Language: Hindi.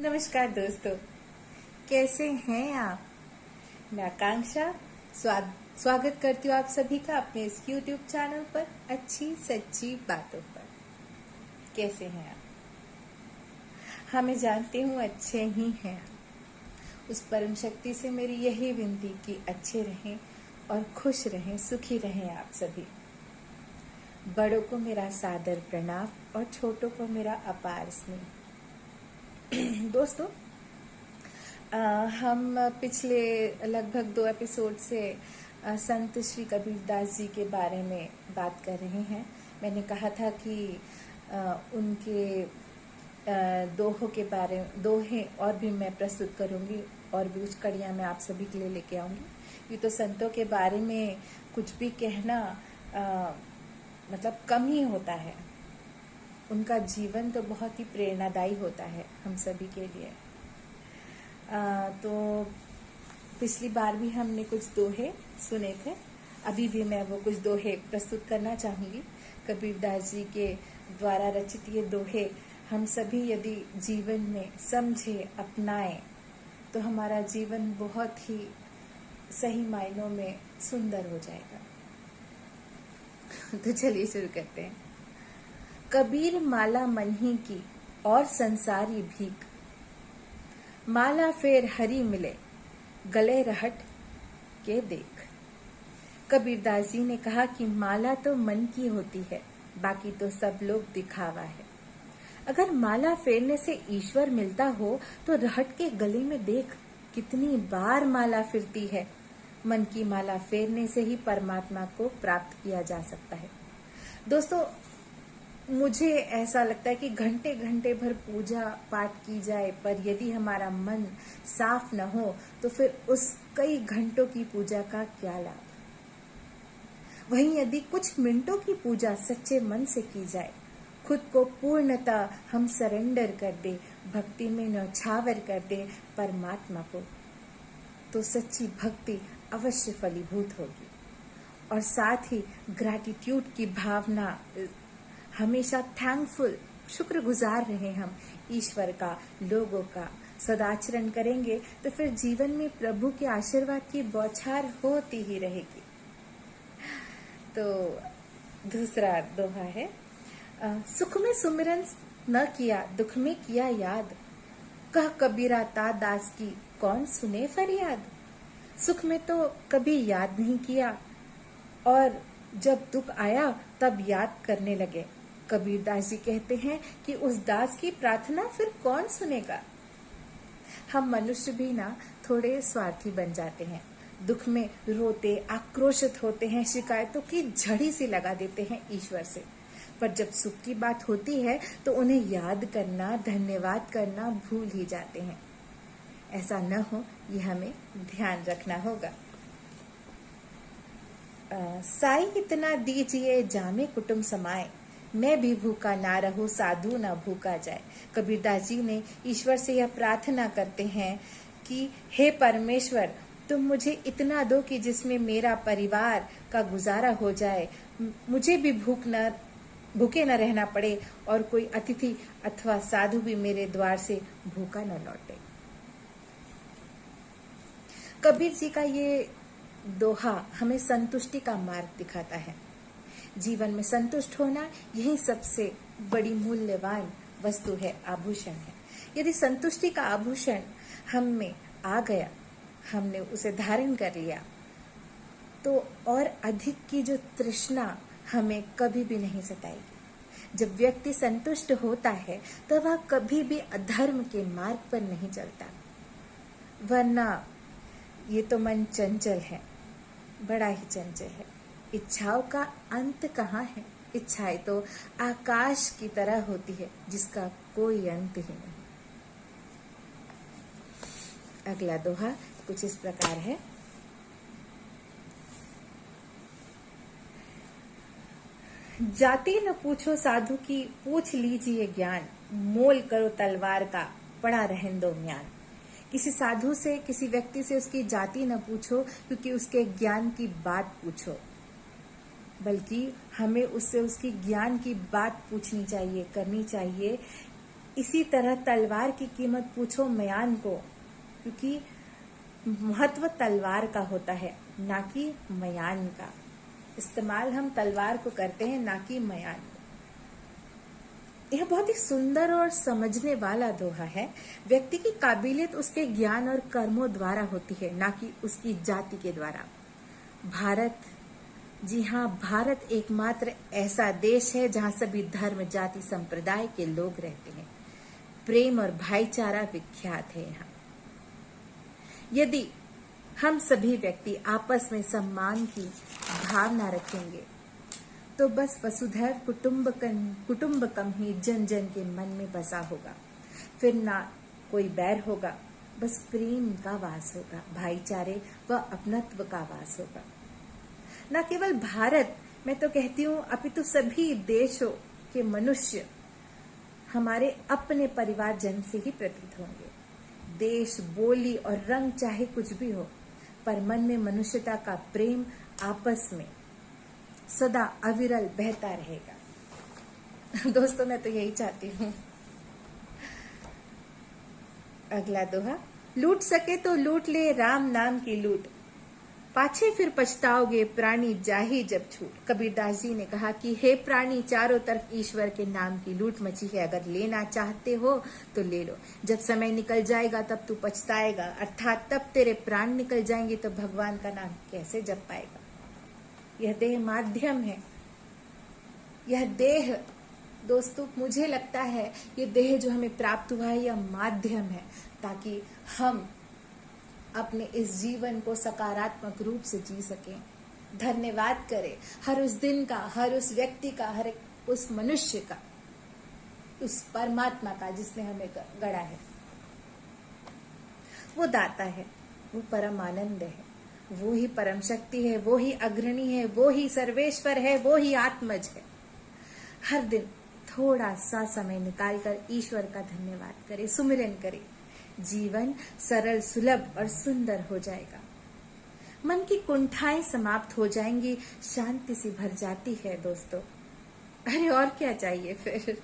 नमस्कार दोस्तों, कैसे हैं आप। मैं आकांक्षा स्वागत करती हूँ आप सभी का अपने इस YouTube चैनल पर अच्छी सच्ची बातों पर। कैसे हैं आप? मैं जानती हूँ अच्छे ही हैं। उस परम शक्ति से मेरी यही विनती कि अच्छे रहें और खुश रहें, सुखी रहें आप सभी। बड़ों को मेरा सादर प्रणाम और छोटों को मेरा अपार स्नेह। दोस्तों, हम पिछले लगभग 2 एपिसोड से संत श्री कबीरदास जी के बारे में बात कर रहे हैं। मैंने कहा था कि उनके दोहे और भी मैं प्रस्तुत करूंगी और भी कुछ कड़ियाँ मैं आप सभी के लिए लेके आऊंगी। ये तो संतों के बारे में कुछ भी कहना मतलब कम ही होता है। उनका जीवन तो बहुत ही प्रेरणादायी होता है हम सभी के लिए। तो पिछली बार भी हमने कुछ दोहे सुने थे। अभी भी मैं वो कुछ दोहे प्रस्तुत करना चाहूँगी। कबीरदास जी के द्वारा रचित ये दोहे हम सभी यदि जीवन में समझे, अपनाएं, तो हमारा जीवन बहुत ही सही मायनों में सुंदर हो जाएगा। तो चलिए शुरू करते हैं। कबीर माला मनही की और संसारी भीख, माला फेर हरी मिले गले रहट के देख। कबीरदास जी ने कहा कि माला तो मन की होती है, बाकी तो सब लोग दिखावा है। अगर माला फेरने से ईश्वर मिलता हो तो रहट के गले में देख, कितनी बार माला फिरती है। मन की माला फेरने से ही परमात्मा को प्राप्त किया जा सकता है। दोस्तों, मुझे ऐसा लगता है कि घंटे घंटे भर पूजा पाठ की जाए, पर यदि हमारा मन साफ न हो तो फिर उस कई घंटों की पूजा का क्या लाभ। वहीं यदि कुछ मिनटों की पूजा सच्चे मन से की जाए, खुद को पूर्णतः हम सरेंडर कर दे, भक्ति में न्यौछावर कर दे परमात्मा को, तो सच्ची भक्ति अवश्य फलीभूत होगी। और साथ ही ग्रैटिट्यूड की भावना, हमेशा थैंकफुल, शुक्रगुजार रहे हम ईश्वर का, लोगों का, सदाचरण करेंगे तो फिर जीवन में प्रभु के आशीर्वाद की बौछार होती ही रहेगी। तो दूसरा दोहा है, सुख में सुमिरन न किया, दुख में किया याद, कह कबीरा ता दास की कौन सुने फरियाद। सुख में तो कभी याद नहीं किया और जब दुख आया तब याद करने लगे। कबीरदास जी कहते हैं कि उस दास की प्रार्थना फिर कौन सुनेगा। हम मनुष्य भी ना थोड़े स्वार्थी बन जाते हैं। दुख में रोते, आक्रोशित होते हैं, शिकायतों की झड़ी सी लगा देते हैं ईश्वर से। पर जब सुख की बात होती है तो उन्हें याद करना, धन्यवाद करना भूल ही जाते हैं। ऐसा न हो, ये हमें ध्यान रखना होगा। साई इतना दीजिए जामे कुटुंब समाए, मैं भी भूखा ना रहूं, साधु ना भूखा जाए। कबीरदास जी ने ईश्वर से यह प्रार्थना करते हैं कि हे परमेश्वर, तुम मुझे इतना दो कि जिसमें मेरा परिवार का गुजारा हो जाए, मुझे भी भूखे न रहना पड़े और कोई अतिथि अथवा साधु भी मेरे द्वार से भूखा न लौटे। कबीर जी का ये दोहा हमें संतुष्टि का मार्ग दिखाता है। जीवन में संतुष्ट होना यही सबसे बड़ी मूल्यवान वस्तु है, आभूषण है। यदि संतुष्टि का आभूषण हम में आ गया, हमने उसे धारण कर लिया, तो और अधिक की जो तृष्णा हमें कभी भी नहीं सताएगी। जब व्यक्ति संतुष्ट होता है तो वह कभी भी अधर्म के मार्ग पर नहीं चलता। वरना ये तो मन चंचल है, बड़ा ही चंचल है। इच्छाओं का अंत कहाँ है। इच्छाएं तो आकाश की तरह होती है जिसका कोई अंत ही नहीं। अगला दोहा कुछ इस प्रकार है, जाति न पूछो साधु की, पूछ लीजिए ज्ञान, मोल करो तलवार का, पड़ा रहन दो म्यान। किसी साधु से, किसी व्यक्ति से उसकी जाति न पूछो, क्योंकि उसके ज्ञान की बात पूछो, बल्कि हमें उससे उसकी ज्ञान की बात पूछनी चाहिए, करनी चाहिए इसी तरह तलवार की कीमत पूछो म्यान को, क्योंकि महत्व तलवार का होता है, ना कि म्यान का। इस्तेमाल हम तलवार को करते हैं, ना कि म्यान को। यह बहुत ही सुंदर और समझने वाला दोहा है। व्यक्ति की काबिलियत उसके ज्ञान और कर्मों द्वारा होती है, ना कि उसकी जाति के द्वारा। भारत, जी हाँ, भारत एकमात्र ऐसा देश है जहाँ सभी धर्म, जाति, संप्रदाय के लोग रहते हैं। प्रेम और भाईचारा विख्यात है यहाँ। यदि हम सभी व्यक्ति आपस में सम्मान की भावना रखेंगे तो बस वसुधैव कुटुंबकम ही जन जन के मन में बसा होगा। फिर ना कोई बैर होगा, बस प्रेम का वास होगा, भाईचारे व अपनत्व का वास होगा। न केवल भारत, मैं तो कहती हूँ अपितु सभी देशों के मनुष्य हमारे अपने परिवार जन से ही प्रतीत होंगे। देश, बोली और रंग चाहे कुछ भी हो, पर मन में मनुष्यता का प्रेम आपस में सदा अविरल बहता रहेगा। दोस्तों, मैं तो यही चाहती हूँ। अगला दोहा, लूट सके तो लूट ले राम नाम की लूट, पाछे फिर पछताओगे प्राणी जाही जब छूट। कबीरदास जी ने कहा कि हे प्राणी, चारों तरफ ईश्वर के नाम की लूट मची है। अगर लेना चाहते हो तो ले लो, जब समय निकल जाएगा तब तू पछताएगा, अर्थात तब तेरे प्राण निकल जाएंगे तो भगवान का नाम कैसे जप पाएगा। यह देह माध्यम है। यह देह, दोस्तों, मुझे लगता है ये देह जो हमें प्राप्त हुआ है यह माध्यम है, ताकि हम अपने इस जीवन को सकारात्मक रूप से जी सकें। धन्यवाद करें हर उस दिन का, हर उस व्यक्ति का, हर उस मनुष्य का, उस परमात्मा का जिसने हमें गढ़ा है। वो दाता है, वो परम आनंद है, वो ही परम शक्ति है, वो ही अग्रणी है, वो ही सर्वेश्वर है, वो ही आत्मज है। हर दिन थोड़ा सा समय निकालकर ईश्वर का धन्यवाद करें, सुमिरन करें। जीवन सरल, सुलभ और सुंदर हो जाएगा। मन की कुंठाएं समाप्त हो जाएंगी, शांति सी भर जाती है दोस्तों। अरे और क्या चाहिए फिर।